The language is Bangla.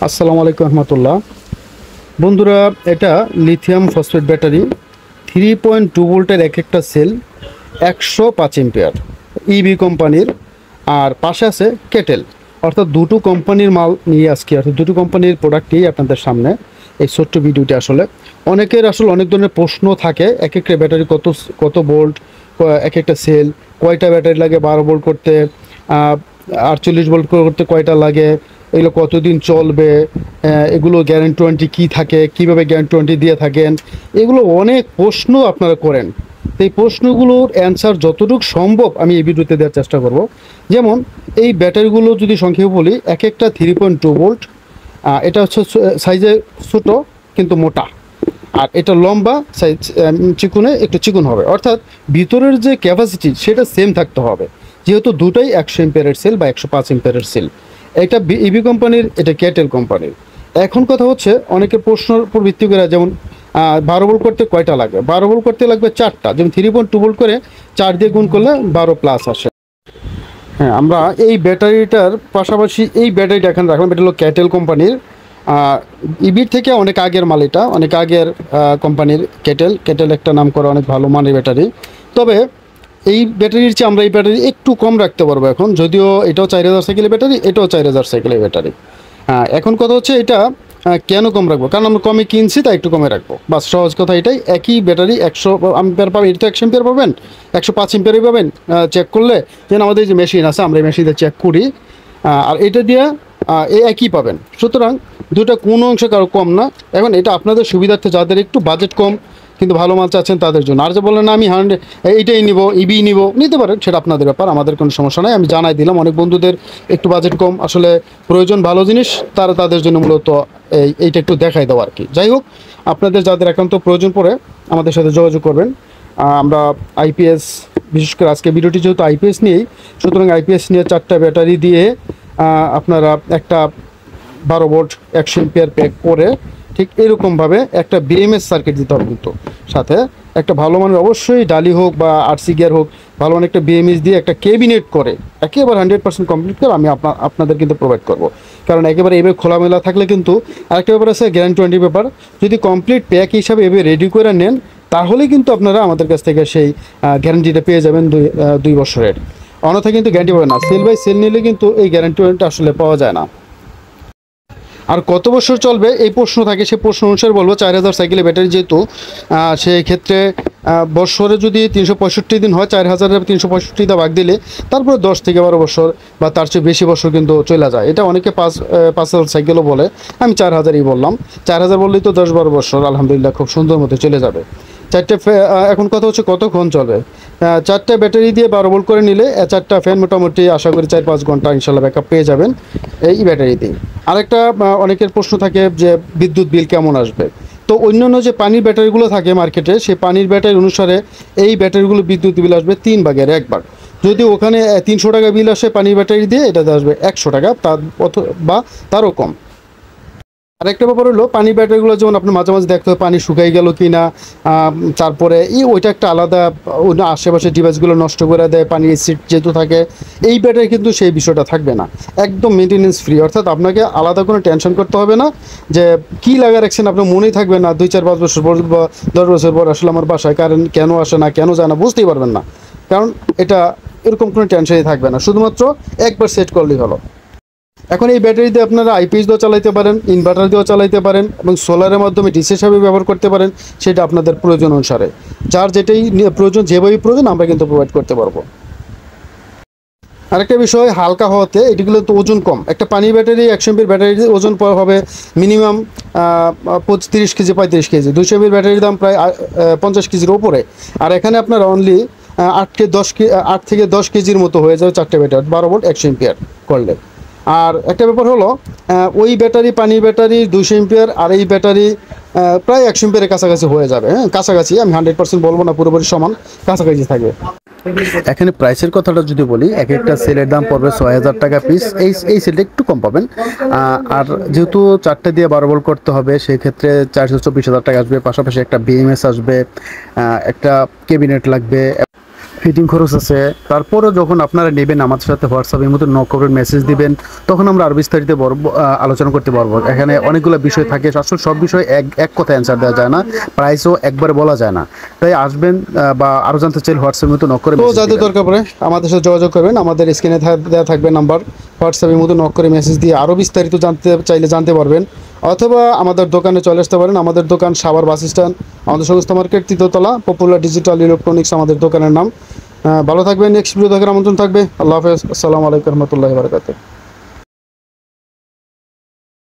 আসসালামু আলাইকুম রহমতুল্লাহ। বন্ধুরা, এটা লিথিয়াম ফসফেট ব্যাটারি 3.2 ভোল্টের এক একটা সেল 105 এম্পিয়ার ইবি কোম্পানির। আর পাশে আছে কেটেল, অর্থাৎ দুটো কোম্পানির মাল নিয়ে আজকে, অর্থাৎ দুটো কোম্পানির প্রোডাক্ট নিয়ে আপনাদের সামনে এই ছোট্ট ভিডিওটি। অনেকের অনেক ধরনের প্রশ্ন থাকে, এক একটা ব্যাটারি কত কত ভোল্ট, এক একটা সেল কয়টা ব্যাটারি লাগে, 12 ভোল্ট করতে, 48 ভোল্ট করতে কয়টা লাগে, এগুলো কতদিন চলবে, এগুলো গ্যারান্টি ওয়ারেন্টি কী থাকে, কীভাবে গ্যারান্টি ওয়ারেন্টি দিয়ে থাকেন, এগুলো অনেক প্রশ্ন আপনারা করেন। এই প্রশ্নগুলোর অ্যান্সার যতটুকু সম্ভব আমি এই ভিডিওতে দেওয়ার চেষ্টা করব। যেমন এই ব্যাটারিগুলো যদি সংক্ষেপে বলি, এক একটা 3.2 ভোল্ট, এটা হচ্ছে সাইজে ছোটো কিন্তু মোটা, আর এটা লম্বা সাইজ, চিকুনে একটু চিকুন হবে, অর্থাৎ ভিতরের যে ক্যাপাসিটি সেটা সেম থাকতে হবে, যেহেতু দুটাই 100 এম্পিয়ারের সেল বা 105 এম্পিয়ারের সেল। এটা ইবি কোম্পানির, এটা কেটেল কোম্পানির। এখন কথা হচ্ছে, অনেকের প্রশ্নের উপর ভিত্তি করে, যেমন 12 ভোল্ট করতে কয়টা লাগবে, 12 ভোল্ট করতে লাগবে 4টা, যেমন 3.2 ভোল্ট করে 4 দিয়ে গুণ করলে 12 প্লাস আসে। হ্যাঁ, আমরা এই ব্যাটারিটার পাশাপাশি এই ব্যাটারিটা এখন রাখলাম, এটা হলো কেটেল কোম্পানির। ইবির থেকে অনেক আগের মাল, এটা অনেক আগের কোম্পানির কেটেল একটা নাম করা অনেক ভালো মানের ব্যাটারি। তবে এই ব্যাটারির চেয়ে আমরা এই ব্যাটারি একটু কম রাখতে পারবো এখন, যদিও এটাও 4000 সাইকেলের ব্যাটারি, এটাও 4000 সাইকেলের ব্যাটারি। এখন কথা হচ্ছে, এটা কেন কম রাখবো, কারণ আমরা কমে কিনছি তাই একটু কমে রাখবো, বাস সহজ কথা এটাই। একই ব্যাটারি 100 এম্পিয়ার পাবেন, এটা তো 100 এম্পিয়ার পাবেন, 105 এম্পিয়ারই পাবেন। চেক করলে যেন আমাদের যে মেশিন আছে, আমরা এই মেশিনে চেক করি, আর এটা দিয়ে একই পাবেন। সুতরাং দুটো কোনো অংশে কারো কম না। এখন এটা আপনাদের সুবিধার্থে, যাদের একটু বাজেট কম কিন্তু ভালো মাল চাচ্ছেন তাদের জন্য। আর যে বললেন না আমি এইটাই নিব, ইবি নিব, নিতে পারেন, সেটা আপনাদের ব্যাপার, আমাদের কোনো সমস্যা নাই। আমি জানাই দিলাম, অনেক বন্ধুদের একটু বাজেট কম, আসলে প্রয়োজন ভালো জিনিস, তাদের জন্য মূলত এইটা একটু দেখাই দেওয়া আর কি। যাই হোক, আপনাদের যাদের একান্ত প্রয়োজন পড়ে আমাদের সাথে যোগাযোগ করবেন। আমরা আইপিএস, বিশেষ করে আজকে ভিডিওটি যেহেতু আইপিএস নিয়েই, সুতরাং আইপিএস নিয়ে 4টা ব্যাটারি দিয়ে আপনারা একটা 12 ভোল্ট 100 এম্পিয়ার প্যাক করে, ঠিক এরকমভাবে একটা বিএমএস সার্কিট দিতে হবে, কিন্তু সাথে একটা ভালো মানের, অবশ্যই ডালি হোক বা আরসি গিয়ার হোক, ভালো মানের একটা বিএমএস দিয়ে একটা ক্যাবিনেট করে একেবারে 100% কমপ্লিট করে আমি আপনাদের কিন্তু প্রোভাইড করব। কারণ একেবারে এভাবে খোলামেলা থাকলে কিন্তু আরেকটা ব্যাপার আছে, গ্যারান্টি ওয়ারেন্টির ব্যাপার। যদি কমপ্লিট প্যাক হিসাবে এভাবে রেডি করে নেন, তাহলে কিন্তু আপনারা আমাদের কাছ থেকে সেই গ্যারান্টিটা পেয়ে যাবেন 2 বছরের। অন্যথায় কিন্তু গ্যারান্টি পাবেন না। সেল বাই সেল নিলে কিন্তু এই গ্যারান্টি ওয়ারেন্টি আসলে পাওয়া যায় না। আর কত বছর চলবে এই প্রশ্ন থাকে, সেই প্রশ্ন অনুসারে বলবো 4000 সাইকেলের ব্যাটারি যেহেতু, সেই ক্ষেত্রে বছরে যদি 365 দিন হয়, 4000-এর 365 ভাগ দিলে তারপরে 10 থেকে 12 বছর বা তার চেয়ে বেশি বছর কিন্তু চলে যায়। এটা অনেকে 5000 সাইকেলও বলে, আমি 4000ই বললাম। 4000 বললেই তো 10-12 বছর আলহামদুলিল্লাহ খুব সুন্দর মতো চলে যাবে। এখন কথা হচ্ছে কতক্ষণ চলবে। 4টা ব্যাটারি দিয়ে 12 ভোল্ট করে নিলে 4টা ফ্যান মোটামুটি আশা করি 4-5 ঘন্টা ইনশাল্লাহ ব্যাকআপ পেয়ে যাবেন এই ব্যাটারি দিয়ে। আরেকটা অনেকের প্রশ্ন থাকে যে বিদ্যুৎ বিল কেমন আসবে। তো অন্যান্য যে পানির ব্যাটারিগুলো থাকে মার্কেটে, সেই পানির ব্যাটারি অনুসারে এই ব্যাটারিগুলো বিদ্যুৎ বিল আসবে 3 ভাগের 1 ভাগ। যদি ওখানে 300 টাকা বিল আসে পানির ব্যাটারি দিয়ে, এটাতে আসবে 100 টাকা বা তারও কম। আরেকটা ব্যাপার হলো, পানির ব্যাটারিগুলো যেমন আপনি মাঝে মাঝে দেখতে হবে পানি শুকাই গেল কি না, তারপরে ওইটা একটা আলাদা, আশেপাশে ডিভাইসগুলো নষ্ট করে দেয়, পানির অ্যাসিড যেহেতু থাকে। এই ব্যাটারি কিন্তু সেই বিষয়টা থাকবে না, একদম মেনটেনেন্স ফ্রি, অর্থাৎ আপনাকে আলাদা কোনো টেনশন করতে হবে না যে কী লাগা রাখছেন, আপনার মনেই থাকবে না 2-4-5 বছর পর বা 10 বছর পর আসলে আমার বাসায় কারেন্ট কেন আসে না, কেন যায় না, বুঝতেই পারবেন না। কারণ এটা এরকম কোনো টেনশনই থাকবে না, শুধুমাত্র একবার সেট করলেই হলো। এখন এই ব্যাটারি দিয়ে আপনারা আইপিএস দিয়েও চালাইতে পারেন, ইনভার্টার দিয়েও চালাইতে পারেন, এবং সোলারের মাধ্যমে ডিসি হিসাবে ব্যবহার করতে পারেন, সেটা আপনাদের প্রয়োজন অনুসারে। যার যেটাই প্রয়োজন, যেভাবেই প্রয়োজন আমরা কিন্তু প্রোভাইড করতে পারবো। আরেকটা বিষয়, হালকা হওয়াতে এটিগুলো তো ওজন কম। একটা পানি ব্যাটারি 100 এমপির ব্যাটারির ওজন হবে মিনিমাম 30 কেজি 35 কেজি, 200 এমপির ব্যাটারির দাম প্রায় 50 কেজির ওপরে। আর এখানে আপনার অনলি 8 থেকে 10 কেজির মতো হয়ে যাবে 4টে ব্যাটারি 12 ভোল্ট 100 এমপিয়ার করলে। আর একটা ব্যাপার হলো, ওই ব্যাটারি পানির ব্যাটারি 200 এমপিয়ার, আর এই ব্যাটারি প্রায় 100 এমপিয়ারের কাছাকাছি হয়ে যাবে। হ্যাঁ, কাছাকাছি, আমি 100% বলবো না পুরোপুরি সমান, কাছাকাছি থাকবে। এখানে প্রাইসের কথাটা যদি বলি, এক একটা সেলের দাম পড়বে 6000 টাকা পিস। এই সেলটা একটু কম পাবেন। আর যেহেতু 4টে দিয়ে 12 ভোল্ট করতে হবে, সেই ক্ষেত্রে 424,000 টাকা আসবে। পাশাপাশি একটা বিএমএস আসবে, একটা ক্যাবিনেট লাগবে, ফিটিং খরচ আছে। তারপরেও যখন আপনারা নেবেন আমাদের সাথে হোয়াটসঅ্যাপের মতো নক করবেন, মেসেজ দিবেন, তখন আমরা আরও বিস্তারিত আলোচনা করতে পারবো। এখানে অনেকগুলো বিষয় থাকে, আসলে সব বিষয়ে এক কথা অ্যান্সার দেওয়া যায় না, প্রাইসও একবারে বলা যায় না। তাই আসবেন বা আরও জানতে চাইলে হোয়াটসঅ্যাপের মতো নক করে, তো যাদের দরকার পড়ে আমাদের সাথে যোগাযোগ করবেন। আমাদের স্ক্রিনে দেওয়া থাকবে নাম্বার, হোয়াটসঅ্যাপের মতো নক করে মেসেজ দিয়ে আরও বিস্তারিত জানতে পারবেন। অথবা আমাদের দোকানে চলে আসতে পারেন। আমাদের দোকান সাভার বাস স্ট্যান্ড, আমাদের সংস্থা মার্কেট, তৃতীয়তলা, পপুলার ডিজিটাল ইলেকট্রনিক্স আমাদের দোকানের নাম। ভালো থাকবেন, নেক্সট ভিডিও দেখার আমন্ত্রণ থাকবে। আল্লাহ হাফেজ, আসসালামু আলাইকুম রহমতুল্লাহি ওয়া বারাকাতুহু।